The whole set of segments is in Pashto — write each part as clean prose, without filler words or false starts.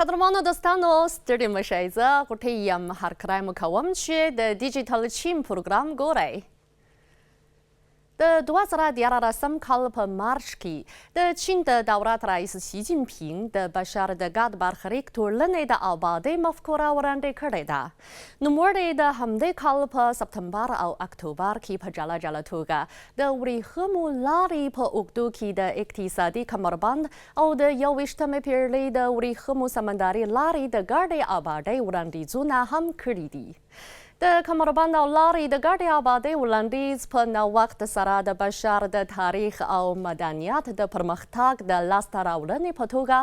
قدرمانو دوستانو ستړي مشئ زه غوټۍ یم هرکلی مو کوم چې د ډیجیټل چین پروګرام ګورئ. د 2014 کال په مارچ کې د چین د دولت رئیس شي جین پینګ د بشر د ګډ برخلیک ټولنې د ابادۍ مفکوره وړاندې کړې ده. نوموړی د همدې کال په سپتمبر او اکتوبر کې په جلا جلا توګه د ورېښمو لارې په اوږدو کې د اقتصادي کمربند او د 21مې پېړۍ د ورېښمو سمندري لارې د ګډې ابادۍ وړاندیزونه هم کړي دي. د کمربند او لارې د ګډې ابادۍ وړاندیز په نوښت سره د بشر د تاریخ او مدنیت د پرمختګ د لاسته راوړنې په توګه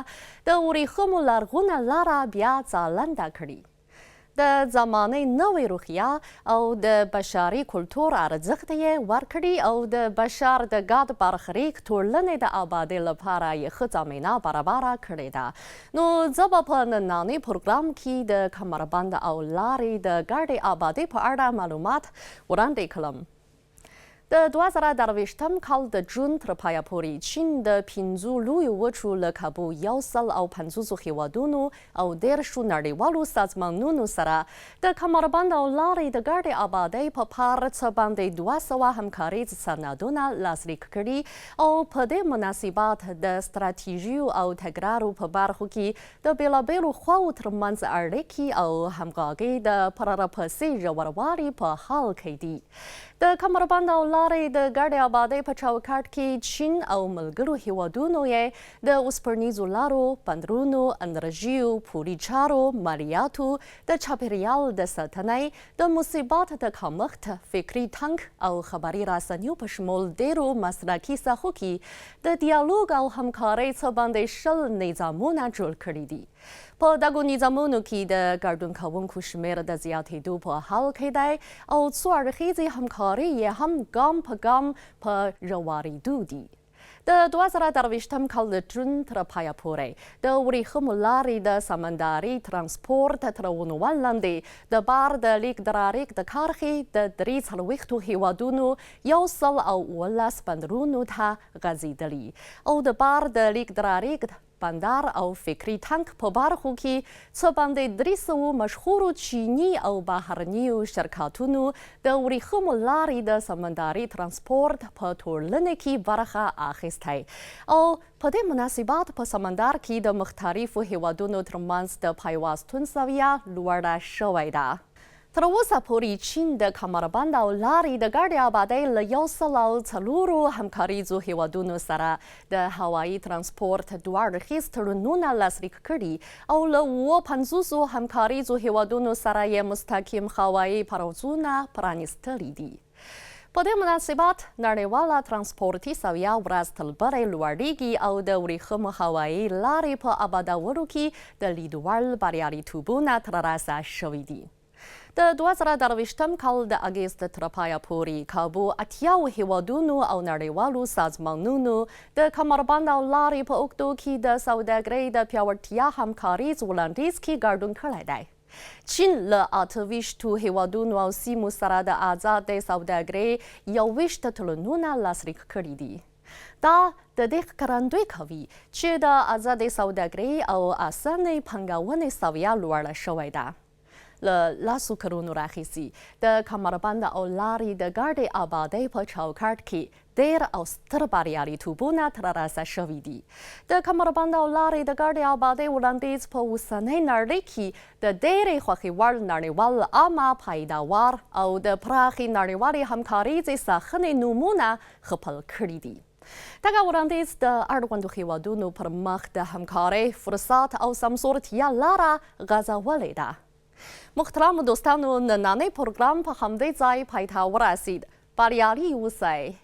د ورېښمو لرغونه لاره بیا ځلنده کړي. د زمانې نوې روحیه او د بشري کلتور ارزښت یې ورکړي او د بشر د ګډ برخلیک ټولنې د ابادۍ لپاره یې ښه زمینه برابره کړې ده. نو زه به په ننني پروګرام کې د کمربند او لارې د ګډې ابادۍ په اړه معلومات وړاندې کړم. د 2023 کال د جون تر پایه پورې چین د 5 لویو وچو له کابو 150 هیوادونو او 10 نړیوالو سازمانونو سره د کمربند او لارې د ګډې آبادۍ په پارڅه باندې 200 همکاریز سندونه لاسلیک کړي او په دې مناسبت د ستراتیژیو او تګرارو په برخو کې د بیلابیلو خواو ترمنځ اړیکې او همغږۍ د پرله‌پسې ژوروالي په حال کې دي. د کمربند او لارې د ګډې آبادۍ په چوکاټ کې چین او ملګرو هیوادونو یې د اوسپنیزو لارو، بندرونو، انرژیو، پولي چارو، مالیاتو، د چاپیریال د ساتنې، د مصیبات د کمښت، فکري تنګ او خبري رسنیو په شمول ډېرو مسلکي ساحو کې د ډیالوګ او همکارۍ څه باندې 20 نظامونه جوړ کړي دي. په دغو نظامونو کې د ګډون کوونکو شمېر د زیاتېدو په حال کې دی او څو اړخیزې همکارۍ یې هم ګام په ګام په ژورېدو دي. د 2023 کال د جون تر پایه پورې د ورېښمو لارې د سمندري ترانسپورت تر ونوال لاندې د بار د لیک درارېک د کرښې د 43 هیوادونو 119 بندرونو ته غځېدلي او د بار د لیک درارېک بندر او فکري تنګ په برخو کې څه باندې 300 مشهورو چینی او بهرنیو شرکتونو د ورېښمو لارې د سمندري ترانسپورت په ټولنه کې برخه اخیستی او په دې مناسبت په سمندر کې د مختلفو هیوادونو ترمنځ د پیوستون سویه لوړه شوې ده. تر اوسه پورې چین د کمربند او لارې د ګډې آبادۍ له 104 همکاریزو هیوادونو سره د هوایي ترانسپورت 2 اړخیز تړونونه لاسلیک کړي او له 50 همکاریزو هیوادونو سره یې مستقیم هوایي پروازونه پرانیستلي دي. په دې مناسبت نړیواله ترانسپورتي سویه ورځ تر بلې لوړیږي او د ورېښمو هوایي لارې په آبادولو کې د لیدوړ بریالیتوبونه ترلاسه شوي دي. د 2023 کال د اګست تر پایه پورې کابو 80 هیوادونو او نړیوالو سازمانونو د کمربند او لارې په اوږدو کې د سوداګرۍ د پیاوړتیا همکاریز وړاندیز کې ګډون کړی دی. چین له 28 هیوادونو او سیمو سره د آزادې سوداګرۍ 21 تړونونه لاسلیک کړي دي. دا د دې ښکارندوی کوي چې د آزادې سوداګرۍ او اسانې پانګونې سویه لوړه شوې ده. له لاسو کلونو راهیسې د کمربند او لارې د ګډې آبادۍ په چوکاټ کې ډېر او ستر بریالیتوبونه ترلاسه شوي دي. د کمربند او لارې د ګډې آبادۍ وړاندیز په اوسنۍ نړۍ کې د ډېرې خوښې وړ نړیوال عامه پایداوار او د پراخې نړیوالې همکاریزې ساخنې نومونه خپل کړي دي. دغه وړاندیز د اړوندو هیوادونو پر مخ د همکارۍ، فرصت او سمسورتيا لاره غځولې ده. محترم دوستانو، نننی پروګرام په همدې ځای پای ته ورسید. بریالي اوسئ.